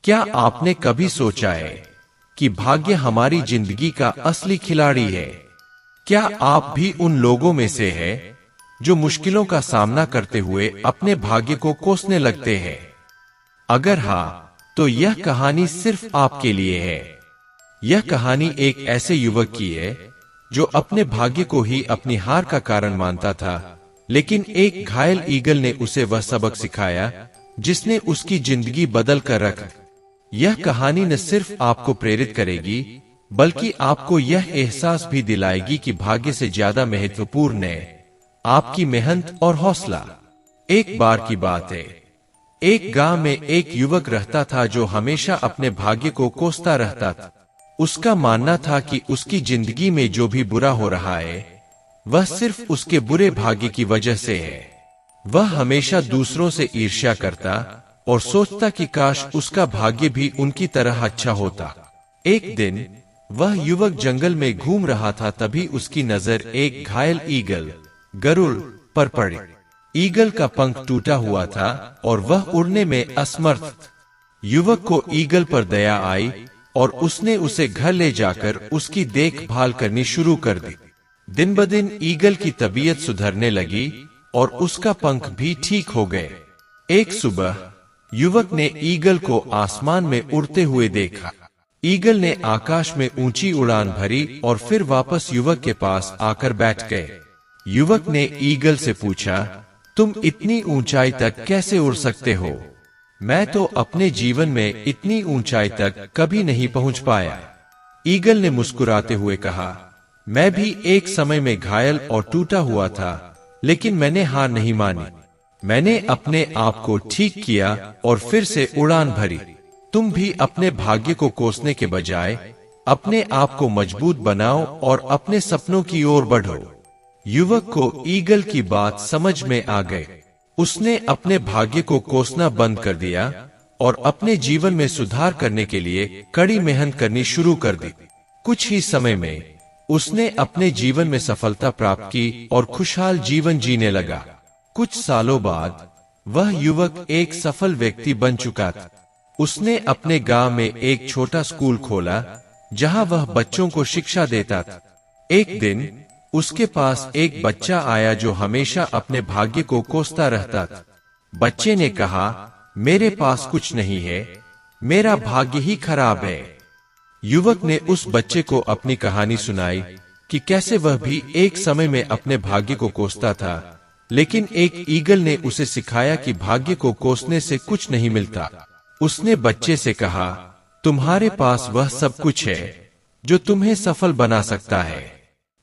क्या आपने कभी सोचा है कि भाग्य हमारी जिंदगी का असली खिलाड़ी है? क्या आप भी उन लोगों में से हैं जो मुश्किलों का सामना करते हुए अपने भाग्य को कोसने लगते हैं? अगर हाँ, तो यह कहानी सिर्फ आपके लिए है। यह कहानी एक ऐसे युवक की है जो अपने भाग्य को ही अपनी हार का कारण मानता था, लेकिन एक घायल ईगल ने उसे वह सबक सिखाया जिसने उसकी जिंदगी बदल कर रख। यह कहानी न सिर्फ आपको प्रेरित करेगी, बल्कि आपको यह एहसास भी दिलाएगी कि भाग्य से ज्यादा महत्वपूर्ण है आपकी मेहनत और हौसला। एक बार की बात है, एक गांव में एक युवक रहता था जो हमेशा अपने भाग्य को कोसता रहता था। उसका मानना था कि उसकी जिंदगी में जो भी बुरा हो रहा है वह सिर्फ उसके बुरे भाग्य की वजह से है। वह हमेशा दूसरों से ईर्ष्या करता और सोचता कि काश उसका भाग्य भी उनकी तरह अच्छा होता। एक दिन वह युवक जंगल में घूम रहा था, तभी उसकी नजर एक घायल ईगल गरुड़ पर पड़ी। ईगल का पंख टूटा हुआ था और वह उड़ने में असमर्थ था। युवक को ईगल पर दया आई और उसने उसे घर ले जाकर उसकी देखभाल करनी शुरू कर दी। दिन ब दिन ईगल की तबीयत सुधरने लगी और उसका पंख भी ठीक हो गए। एक सुबह युवक ने ईगल को आसमान में उड़ते हुए देखा। ईगल ने आकाश में ऊंची उड़ान भरी और फिर वापस युवक के पास आकर बैठ गए। युवक ने ईगल से पूछा, तुम इतनी ऊंचाई तक कैसे उड़ सकते हो? मैं तो अपने जीवन में इतनी ऊंचाई तक कभी नहीं पहुंच पाया। ईगल ने मुस्कुराते हुए कहा, मैं भी एक समय में घायल और टूटा हुआ था, लेकिन मैंने हार नहीं मानी। मैंने अपने आप को ठीक किया और फिर से उड़ान भरी। तुम भी अपने भाग्य को कोसने के बजाय अपने आप को मजबूत बनाओ और अपने सपनों की ओर बढ़ो। युवक को ईगल की बात समझ में आ गई। उसने अपने भाग्य को कोसना बंद कर दिया और अपने जीवन में सुधार करने के लिए कड़ी मेहनत करनी शुरू कर दी। कुछ ही समय में उसने अपने जीवन में सफलता प्राप्त की और खुशहाल जीवन जीने लगा। कुछ सालों बाद वह युवक एक सफल व्यक्ति बन चुका था। उसने अपने गांव में एक छोटा स्कूल खोला जहां वह बच्चों को शिक्षा देता था। एक दिन उसके पास एक बच्चा आया जो हमेशा अपने भाग्य को कोसता रहता था। बच्चे ने कहा, मेरे पास कुछ नहीं है, मेरा भाग्य ही खराब है। युवक ने उस बच्चे को अपनी कहानी सुनाई कि कैसे वह भी एक समय में अपने भाग्य को कोसता था, लेकिन एक ईगल ने उसे सिखाया कि भाग्य को कोसने से कुछ नहीं मिलता। उसने बच्चे से कहा, तुम्हारे पास वह सब कुछ है जो तुम्हें सफल बना सकता है,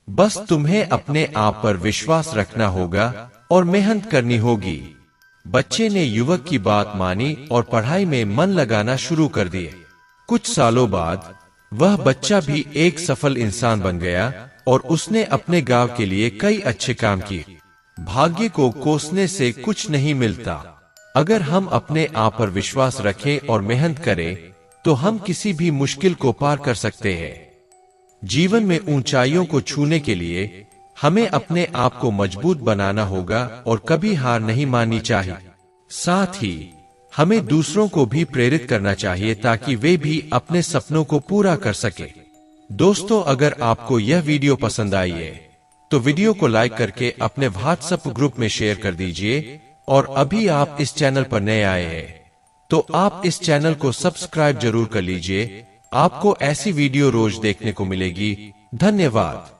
बस तुम्हें अपने आप पर विश्वास रखना होगा और मेहनत करनी होगी। बच्चे ने युवक की बात मानी और पढ़ाई में मन लगाना शुरू कर दिए। कुछ सालों बाद वह बच्चा भी एक सफल इंसान बन गया और उसने अपने गांव के लिए कई अच्छे काम किए। भाग्य को कोसने से कुछ नहीं मिलता। अगर हम अपने आप पर विश्वास रखें और मेहनत करें तो हम किसी भी मुश्किल को पार कर सकते हैं। जीवन में ऊंचाइयों को छूने के लिए हमें अपने आप को मजबूत बनाना होगा और कभी हार नहीं माननी चाहिए। साथ ही हमें दूसरों को भी प्रेरित करना चाहिए ताकि वे भी अपने सपनों को पूरा कर सके। दोस्तों, अगर आपको यह वीडियो पसंद आई है तो वीडियो को लाइक करके अपने व्हाट्सएप ग्रुप में शेयर कर दीजिए, और अभी आप इस चैनल पर नए आए हैं तो आप इस चैनल को सब्सक्राइब जरूर कर लीजिए। आपको ऐसी वीडियो रोज देखने को मिलेगी। धन्यवाद।